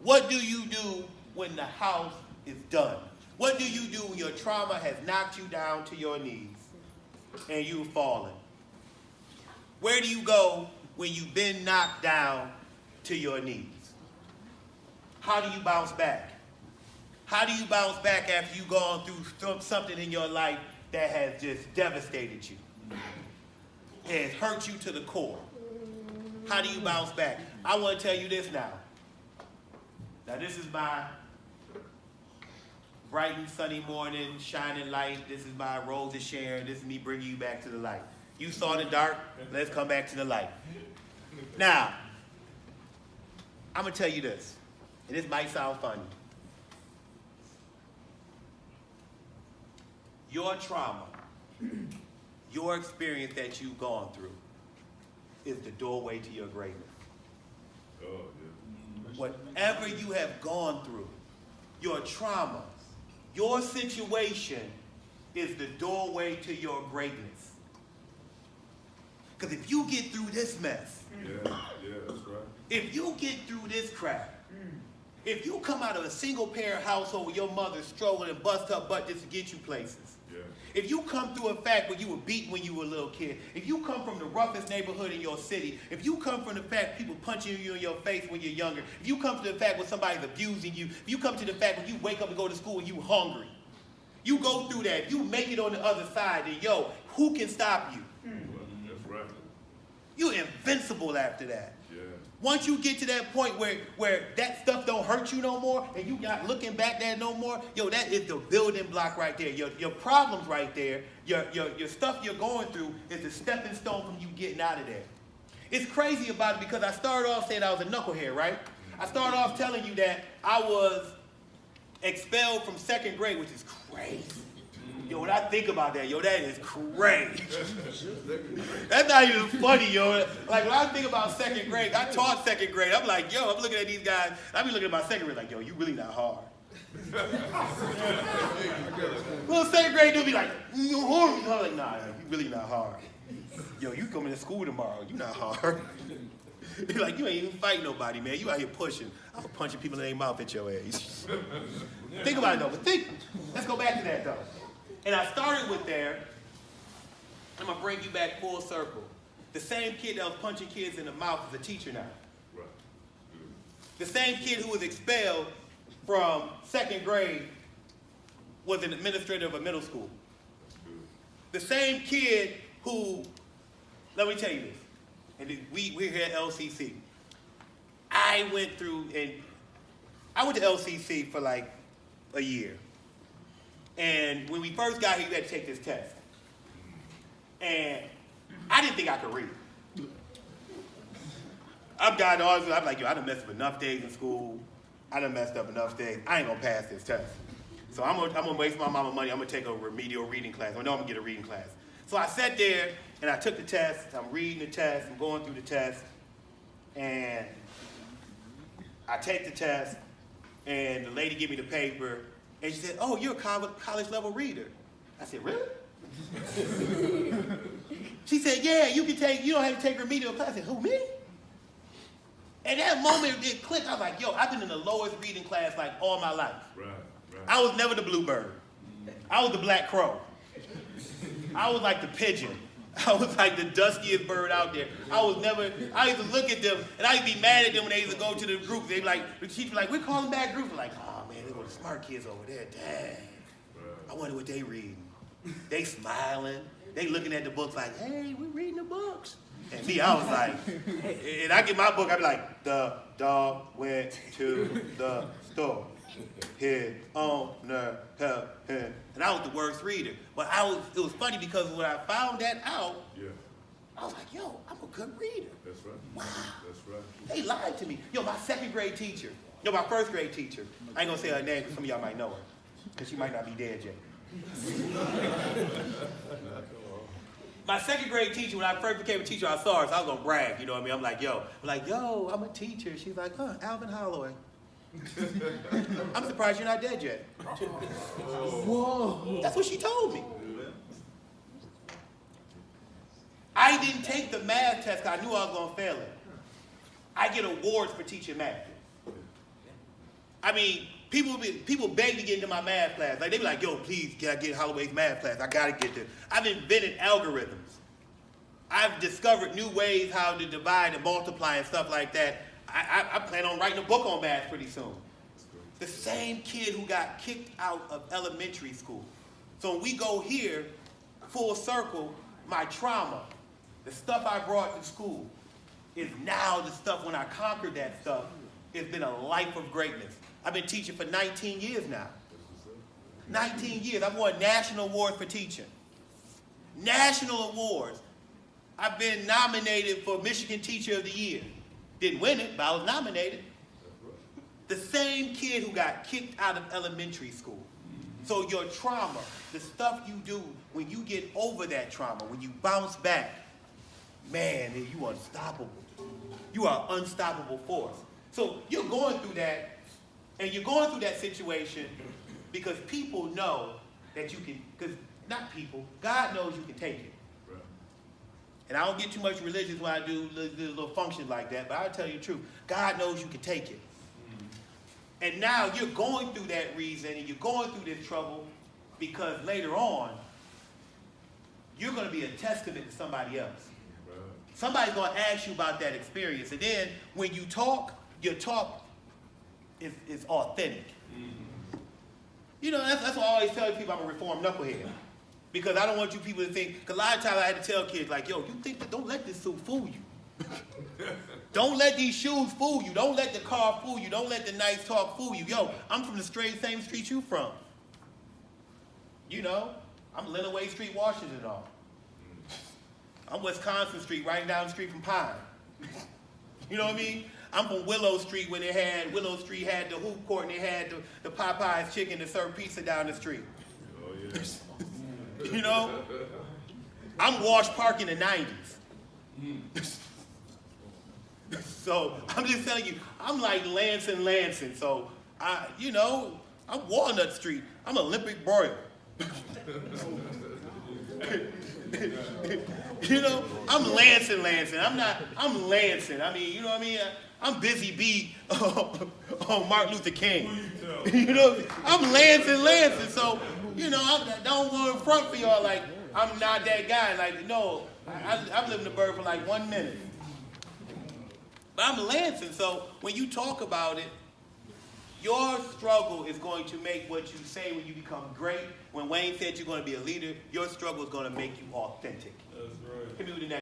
What do you do when the house is done? What do you do when your trauma has knocked you down to your knees and you've fallen? Where do you go when you've been knocked down to your knees? How do you bounce back? How do you bounce back after you've gone through something in your life that has just devastated you? It has hurt you to the core. How do you bounce back? I want to tell you this now. Now this is my bright and sunny morning, shining light. This is my rose of Sharon. This is me bringing you back to the light. You saw the dark, let's come back to the light. Now, I'm going to tell you this, and this might sound funny. Your trauma, your experience that you've gone through is the doorway to your greatness. Oh, yeah. Whatever you have gone through, your trauma, your situation is the doorway to your greatness. Because if you get through this mess, yeah, that's right. If you get through this crap, if you come out of a single parent household where your mother struggled and bust her butt just to get you places, yeah. If you come through a fact where you were beaten when you were a little kid, if you come from the roughest neighborhood in your city, if you come from the fact people punching you in your face when you're younger, if you come to the fact when somebody's abusing you, if you come to the fact when you wake up and go to school and you hungry, you go through that, if you make it on the other side, then yo, who can stop you? That's right. You're invincible after that. Yeah. Once you get to that point where that stuff don't hurt you no more and you not looking back at it no more, yo, that is the building block right there. Your problems right there, your stuff you're going through is the stepping stone from you getting out of there. It's crazy about it because I started off saying I was a knucklehead, right? I started off telling you that I was expelled from second grade, which is crazy. Yo, when I think about that, yo, that is crazy. That's not even funny, yo. Like, when I think about second grade, I taught second grade. I'm like, yo, I'm looking at these guys. I be looking at my second grade like, yo, you really not hard. Little second grade dude be like, you hard. I'm like, nah, you really not hard. Yo, you coming to school tomorrow. You not hard. You're like, you ain't even fighting nobody, man. You out here pushing. I'm punching people in their mouth at your age. Think about it, though. But let's go back to that, though. And I started with there, I'm going to bring you back full circle. The same kid that was punching kids in the mouth is a teacher now. Right. The same kid who was expelled from second grade was an administrator of a middle school. The same kid who, let me tell you this, and we're here at LCC. I went to LCC for like a year. And when we first got here, you had to take this test. And I didn't think I could read. I'm like, yo, I done messed up enough days in school. I done messed up enough days. I ain't gonna pass this test. So I'm gonna waste my mama money. I'm gonna take a remedial reading class. I know I'm gonna get a reading class. So I sat there and I took the test. I'm reading the test. I'm going through the test. And I take the test. And the lady gave me the paper. And she said, oh, you're a college level reader. I said, really? She said, yeah, you don't have to take remedial class. I said, who, me? And that moment it clicked. I was like, yo, I've been in the lowest reading class like all my life. Right. I was never the bluebird. I was the black crow. I was like the pigeon. I was like the duskiest bird out there. I used to look at them and I used to be mad at them when they used to go to the group. They'd be like, the teacher like, we're calling back groups. I'm like, oh man, they go to smart kids over there. Dang. I wonder what they reading. They smiling. They looking at the books like, hey, we reading the books. And me, I was like, and I get my book, I'd be like, the dog went to the store. His owner helped him. And I was the worst reader. But it was funny because when I found that out, I was like, yo, I'm a good reader. That's right. Wow. That's right. They lied to me. Yo, my second grade teacher, my first grade teacher, I ain't gonna say her name because some of y'all might know her, because she might not be dead yet. My second grade teacher, when I first became a teacher, I saw her, so I was gonna brag, you know what I mean? I'm like, yo, I'm a teacher. She's like, Alvin Holloway. I'm surprised you're not dead yet. Whoa. That's what she told me. I didn't take the math test because I knew I was going to fail it. I get awards for teaching math. I mean, people beg to get into my math class. Like, they be like, yo, please, can I get Holloway's math class? I gotta get this. I've invented algorithms. I've discovered new ways how to divide and multiply and stuff like that. I plan on writing a book on math pretty soon. The same kid who got kicked out of elementary school. So when we go here, full circle, my trauma, the stuff I brought to school, is now the stuff when I conquered that stuff. It's been a life of greatness. I've been teaching for 19 years now. 19 years. I've won national awards for teaching. National awards. I've been nominated for Michigan Teacher of the Year. Didn't win it, but I was nominated. The same kid who got kicked out of elementary school. So your trauma, the stuff you do when you get over that trauma, when you bounce back, man, you are unstoppable. You are an unstoppable force. So you're going through that, and you're going through that situation because people know that you can, because not people, God knows you can take it. Right. And I don't get too much religious when I do little functions like that, but I'll tell you the truth. God knows you can take it. And now you're going through that reason, and you're going through this trouble because later on, you're going to be a testament to somebody else. Right. Somebody's going to ask you about that experience. And then when you talk, your talk is authentic. Mm-hmm. You know, that's why I always tell people I'm a reformed knucklehead. Because I don't want you people to think, because a lot of times I had to tell kids, like, yo, you think that, don't let this suit fool you. Don't let these shoes fool you. Don't let the car fool you. Don't let the nice talk fool you. Yo, I'm from the same street you from. You know, I'm Lenawee Street, Washington, all. I'm Wisconsin Street, right down the street from Pine. You know what I mean? I'm from Willow Street, where Willow Street had the hoop court, and they had the Popeyes chicken to serve pizza down the street. Oh, yeah. You know? I'm Wash Park in the 90s. So I'm just telling you, I'm like Lansing. So I'm Walnut Street. I'm Olympic Broil. You know, I'm Lansing. I'm Lansing. I mean, you know what I mean? I'm Busy Bee on Martin Luther King. You know, I'm Lansing. So, you know, I don't want to front for y'all like I'm not that guy. Like, no, I've lived in the bird for like 1 minute. But I'm Lansing, so when you talk about it, your struggle is going to make what you say when you become great. When Wayne said you're going to be a leader, your struggle is going to make you authentic. That's right. Hit me with the next.